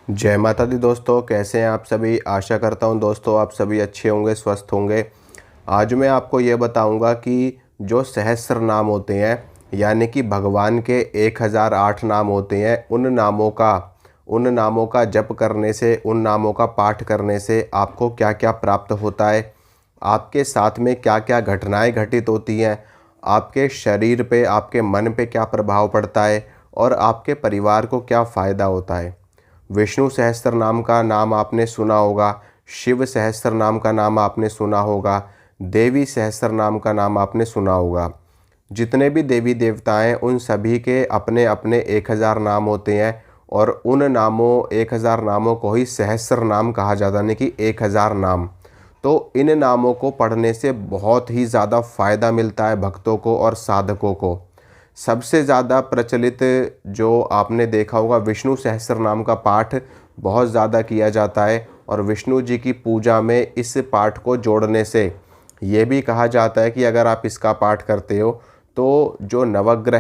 जय माता दी दोस्तों, कैसे हैं आप सभी। आशा करता हूं दोस्तों आप सभी अच्छे होंगे, स्वस्थ होंगे। आज मैं आपको ये बताऊंगा कि जो सहस्त्र नाम होते हैं, यानी कि भगवान के 1008 नाम होते हैं, उन नामों का जप करने से, उन नामों का पाठ करने से आपको क्या क्या प्राप्त होता है, आपके साथ में क्या क्या घटनाएं घटित होती हैं, आपके शरीर पे, आपके मन पे क्या प्रभाव पड़ता है और आपके परिवार को क्या फ़ायदा होता है। विष्णु सहस्त्र नाम का नाम आपने सुना होगा, शिव सहस्त्र नाम का नाम आपने सुना होगा, देवी सहस्त्र नाम का नाम आपने सुना होगा। जितने भी देवी देवता हैं उन सभी के अपने अपने 1000 नाम होते हैं और उन नामों 1000 नामों को ही सहस्त्र नाम कहा जाता है, यानी कि 1000 नाम। तो इन नामों को पढ़ने से बहुत ही ज़्यादा फायदा मिलता है भक्तों को और साधकों को। सबसे ज़्यादा प्रचलित जो आपने देखा होगा, विष्णु सहस्त्र नाम का पाठ बहुत ज़्यादा किया जाता है और विष्णु जी की पूजा में इस पाठ को जोड़ने से ये भी कहा जाता है कि अगर आप इसका पाठ करते हो तो जो नवग्रह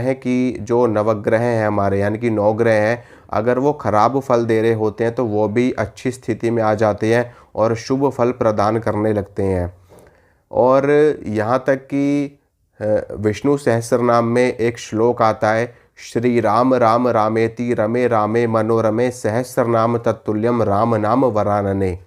हैं हमारे, यानी कि 9 ग्रह हैं, अगर वो खराब फल दे रहे होते हैं तो वो भी अच्छी स्थिति में आ जाते हैं और शुभ फल प्रदान करने लगते हैं। और यहाँ तक कि विष्णु सहस्त्र नाम में एक श्लोक आता है, श्री राम राम रामेति रमे रामे मनोरमे सहस्र नाम तत्तुल्यम राम नाम वरानने।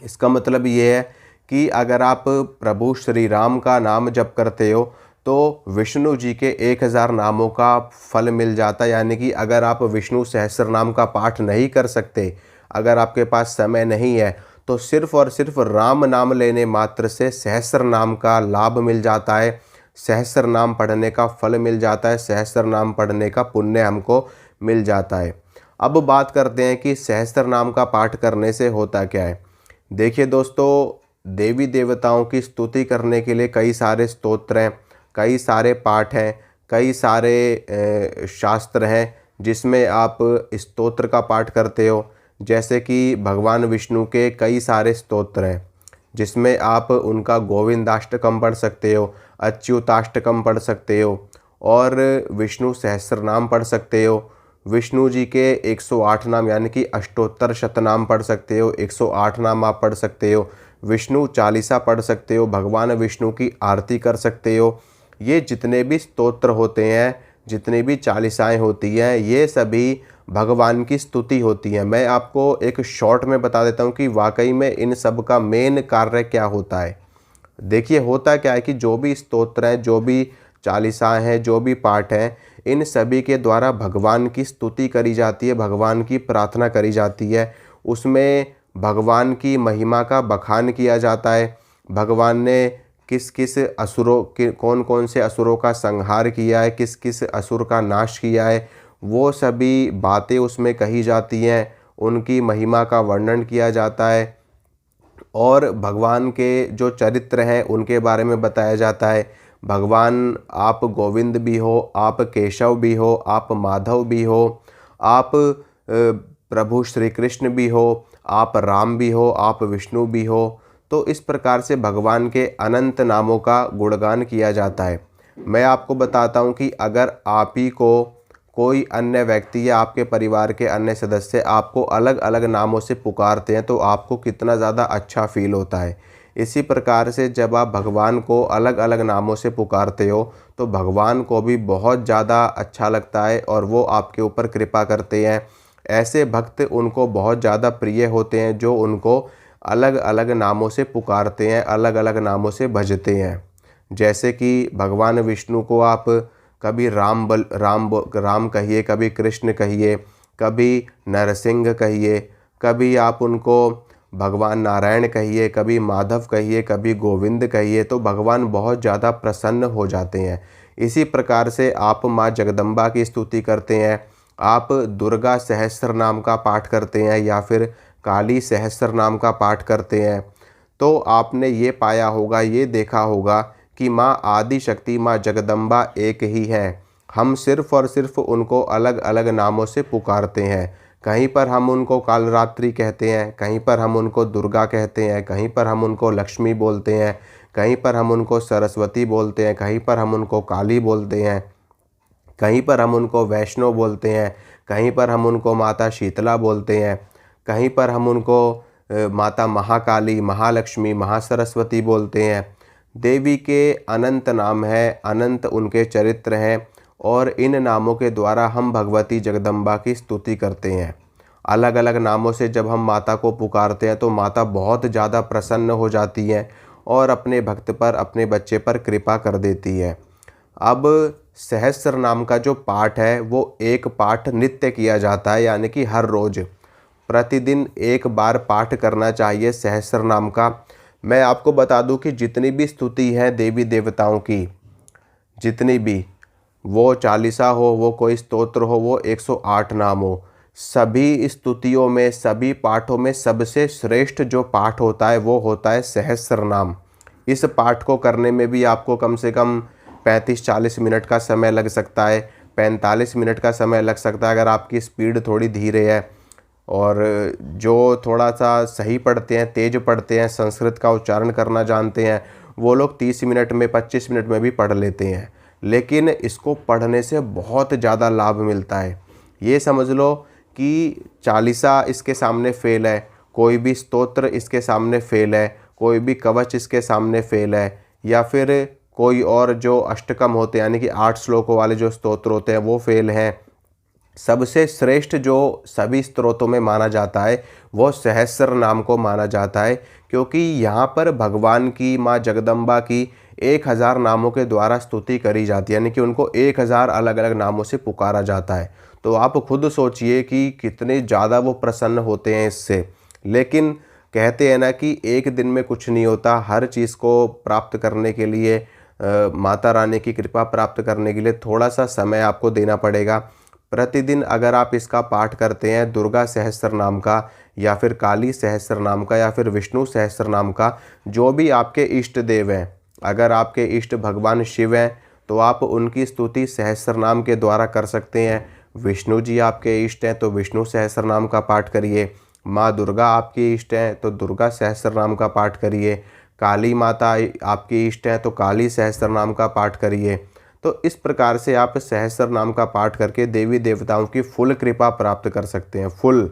इसका मतलब ये है कि अगर आप प्रभु श्री राम का नाम जप करते हो तो विष्णु जी के 1000 नामों का फल मिल जाता है। यानी कि अगर आप विष्णु सहस्त्र नाम का पाठ नहीं कर सकते, अगर आपके पास समय नहीं है, तो सिर्फ़ और सिर्फ राम नाम लेने मात्र से सहस्त्र नाम का लाभ मिल जाता है, सहस्त्र नाम पढ़ने का फल मिल जाता है, सहस्त्र नाम पढ़ने का पुण्य हमको मिल जाता है। अब बात करते हैं कि सहस्त्र नाम का पाठ करने से होता क्या है। देखिए दोस्तों, देवी देवताओं की स्तुति करने के लिए कई सारे स्तोत्र हैं, कई सारे पाठ हैं, कई सारे शास्त्र हैं जिसमें आप स्तोत्र का पाठ करते हो। जैसे कि भगवान विष्णु के कई सारे स्तोत्र हैं जिसमें आप उनका गोविंदाष्टकम पढ़ सकते हो, अच्युताष्टकम पढ़ सकते हो और विष्णु सहस्त्र नाम पढ़ सकते हो। विष्णु जी के 108 नाम यानी कि अष्टोत्तर शतनाम पढ़ सकते हो, 108 नाम आप पढ़ सकते हो, विष्णु चालीसा पढ़ सकते हो, भगवान विष्णु की आरती कर सकते हो। ये जितने भी स्तोत्र होते हैं, जितनी भी चालीसाएँ होती हैं, ये सभी भगवान की स्तुति होती है। मैं आपको एक शॉर्ट में बता देता हूँ कि वाकई में इन सब का मेन कार्य क्या होता है। देखिए होता क्या है कि जो भी स्तोत्र हैं, जो भी चालीसाएँ हैं, जो भी पाठ हैं, इन सभी के द्वारा भगवान की स्तुति करी जाती है, भगवान की प्रार्थना करी जाती है। उसमें भगवान की महिमा का बखान किया जाता है, भगवान ने किस किस असुरों के कौन कौन से असुरों का संहार किया है, किस किस असुर का नाश किया है, वो सभी बातें उसमें कही जाती हैं, उनकी महिमा का वर्णन किया जाता है और भगवान के जो चरित्र हैं उनके बारे में बताया जाता है। भगवान आप गोविंद भी हो, आप केशव भी हो, आप माधव भी हो, आप प्रभु श्री कृष्ण भी हो, आप राम भी हो, आप विष्णु भी हो। तो इस प्रकार से भगवान के अनंत नामों का गुणगान किया जाता है। मैं आपको बताता हूँ कि अगर आप ही को कोई अन्य व्यक्ति या आपके परिवार के अन्य सदस्य आपको अलग अलग नामों से पुकारते हैं तो आपको कितना ज़्यादा अच्छा फील होता है। इसी प्रकार से जब आप भगवान को अलग अलग नामों से पुकारते हो तो भगवान को भी बहुत ज़्यादा अच्छा लगता है और वो आपके ऊपर कृपा करते हैं। ऐसे भक्त उनको बहुत ज़्यादा प्रिय होते हैं जो उनको अलग अलग नामों से पुकारते हैं, अलग अलग नामों से भजते हैं। जैसे कि भगवान विष्णु को आप कभी राम कहिए, कभी कृष्ण कहिए, कभी नरसिंह कहिए, कभी आप उनको भगवान नारायण कहिए, कभी माधव कहिए, कभी गोविंद कहिए, तो भगवान बहुत ज़्यादा प्रसन्न हो जाते हैं। इसी प्रकार से आप माँ जगदम्बा की स्तुति करते हैं, आप दुर्गा सहस्त्र नाम का पाठ करते हैं या फिर काली सहस्त्र नाम का पाठ करते हैं, तो आपने ये पाया होगा, ये देखा होगा कि माँ आदि शक्ति, माँ जगदम्बा एक ही हैं। हम सिर्फ़ और सिर्फ उनको अलग अलग नामों से पुकारते हैं। कहीं पर हम उनको कालरात्रि कहते हैं, कहीं पर हम उनको दुर्गा कहते हैं, कहीं पर हम उनको लक्ष्मी बोलते हैं, कहीं पर हम उनको सरस्वती बोलते हैं, कहीं पर हम उनको काली बोलते हैं, कहीं पर हम उनको वैष्णो बोलते हैं, कहीं पर हम उनको माता शीतला बोलते हैं, कहीं पर हम उनको माता महाकाली, महालक्ष्मी, महासरस्वती बोलते हैं। देवी के अनंत नाम हैं, अनंत उनके चरित्र हैं और इन नामों के द्वारा हम भगवती जगदम्बा की स्तुति करते हैं। अलग अलग नामों से जब हम माता को पुकारते हैं तो माता बहुत ज़्यादा प्रसन्न हो जाती हैं और अपने भक्त पर, अपने बच्चे पर कृपा कर देती है। अब सहस्र नाम का जो पाठ है वो एक पाठ नित्य किया जाता है, यानी कि हर रोज़ प्रतिदिन एक बार पाठ करना चाहिए सहस्र नाम का। मैं आपको बता दूं कि जितनी भी स्तुति है देवी देवताओं की, जितनी भी, वो चालीसा हो, वो कोई स्तोत्र हो, वो 108 नाम हो, सभी स्तुतियों में, सभी पाठों में सबसे श्रेष्ठ जो पाठ होता है वो होता है सहस्र नाम। इस पाठ को करने में भी आपको कम से कम 35-40 मिनट का समय लग सकता है, 45 मिनट का समय लग सकता है अगर आपकी स्पीड थोड़ी धीरे है। और जो थोड़ा सा सही पढ़ते हैं, तेज पढ़ते हैं, संस्कृत का उच्चारण करना जानते हैं, वो लोग 30 मिनट में, 25 मिनट में भी पढ़ लेते हैं। लेकिन इसको पढ़ने से बहुत ज़्यादा लाभ मिलता है। ये समझ लो कि चालीसा इसके सामने फ़ेल है, कोई भी स्तोत्र इसके सामने फ़ेल है, कोई भी कवच इसके सामने फ़ेल है, या फिर कोई और जो अष्टकम होते हैं यानी कि 8 श्लोकों वाले जो स्तोत्र होते हैं वो फ़ेल हैं। सबसे श्रेष्ठ जो सभी स्तोत्रों में माना जाता है वो सहस्र नाम को माना जाता है, क्योंकि यहाँ पर भगवान की, माँ जगदम्बा की 1000 नामों के द्वारा स्तुति करी जाती है, यानी कि उनको 1000 अलग अलग नामों से पुकारा जाता है। तो आप खुद सोचिए कि कितने ज़्यादा वो प्रसन्न होते हैं इससे। लेकिन कहते हैं ना कि एक दिन में कुछ नहीं होता, हर चीज़ को प्राप्त करने के लिए, माता रानी की कृपा प्राप्त करने के लिए थोड़ा सा समय आपको देना पड़ेगा। प्रतिदिन अगर आप इसका पाठ करते हैं, दुर्गा सहस्त्र नाम का या फिर काली सहस्त्र नाम का या फिर विष्णु सहस्त्र नाम का, जो भी आपके इष्ट देव हैं, अगर आपके इष्ट भगवान शिव हैं तो आप उनकी स्तुति सहस्त्र नाम के द्वारा कर सकते हैं। विष्णु जी आपके इष्ट हैं तो विष्णु सहस्त्र नाम का पाठ करिए। माँ दुर्गा आपकी इष्ट हैं तो दुर्गा सहस्त्र नाम का पाठ करिए। काली माता आपकी इष्ट हैं तो काली सहस्त्र नाम का पाठ करिए। तो इस प्रकार से आप सहस्र नाम का पाठ करके देवी देवताओं की फुल कृपा प्राप्त कर सकते हैं। फुल,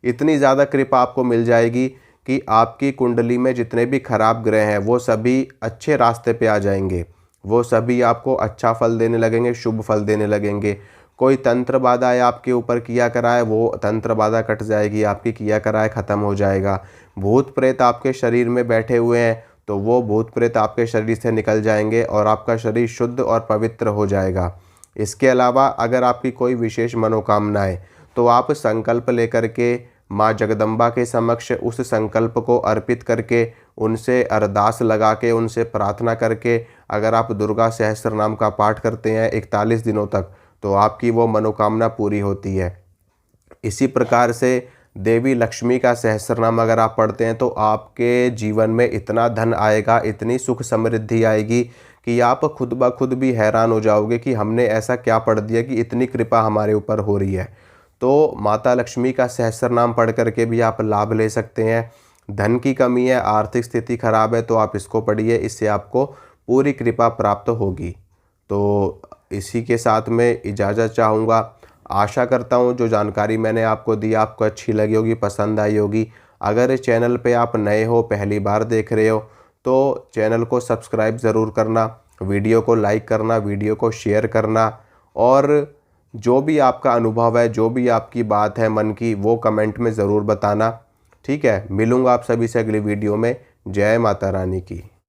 इतनी ज़्यादा कृपा आपको मिल जाएगी कि आपकी कुंडली में जितने भी खराब ग्रह हैं वो सभी अच्छे रास्ते पे आ जाएंगे, वो सभी आपको अच्छा फल देने लगेंगे, शुभ फल देने लगेंगे। कोई तंत्र बाधाएँ आपके ऊपर किया कराए वो तंत्र बाधा कट जाएगी, आपकी किया कराए ख़त्म हो जाएगा। भूत प्रेत आपके शरीर में बैठे हुए हैं तो वो भूत प्रेत आपके शरीर से निकल जाएंगे और आपका शरीर शुद्ध और पवित्र हो जाएगा। इसके अलावा अगर आपकी कोई विशेष मनोकामना है तो आप संकल्प लेकर के माँ जगदम्बा के समक्ष उस संकल्प को अर्पित करके, उनसे अरदास लगा के, उनसे प्रार्थना करके अगर आप दुर्गा सहस्त्र नाम का पाठ करते हैं 41 दिनों तक तो आपकी वो मनोकामना पूरी होती है। इसी प्रकार से देवी लक्ष्मी का सहस्त्र नाम अगर आप पढ़ते हैं तो आपके जीवन में इतना धन आएगा, इतनी सुख समृद्धि आएगी कि आप खुद ब खुद भी हैरान हो जाओगे कि हमने ऐसा क्या पढ़ दिया कि इतनी कृपा हमारे ऊपर हो रही है। तो माता लक्ष्मी का सहस्त्र नाम पढ़ करके भी आप लाभ ले सकते हैं। धन की कमी है, आर्थिक स्थिति खराब है तो आप इसको पढ़िए, इससे आपको पूरी कृपा प्राप्त होगी। तो इसी के साथ मैं इजाज़त चाहूँगा। आशा करता हूँ जो जानकारी मैंने आपको दी आपको अच्छी लगी होगी, पसंद आई होगी। अगर इस चैनल पे आप नए हो, पहली बार देख रहे हो तो चैनल को सब्सक्राइब ज़रूर करना, वीडियो को लाइक करना, वीडियो को शेयर करना, और जो भी आपका अनुभव है, जो भी आपकी बात है मन की, वो कमेंट में ज़रूर बताना। ठीक है, मिलूँगा आप सभी से अगली वीडियो में। जय माता रानी की।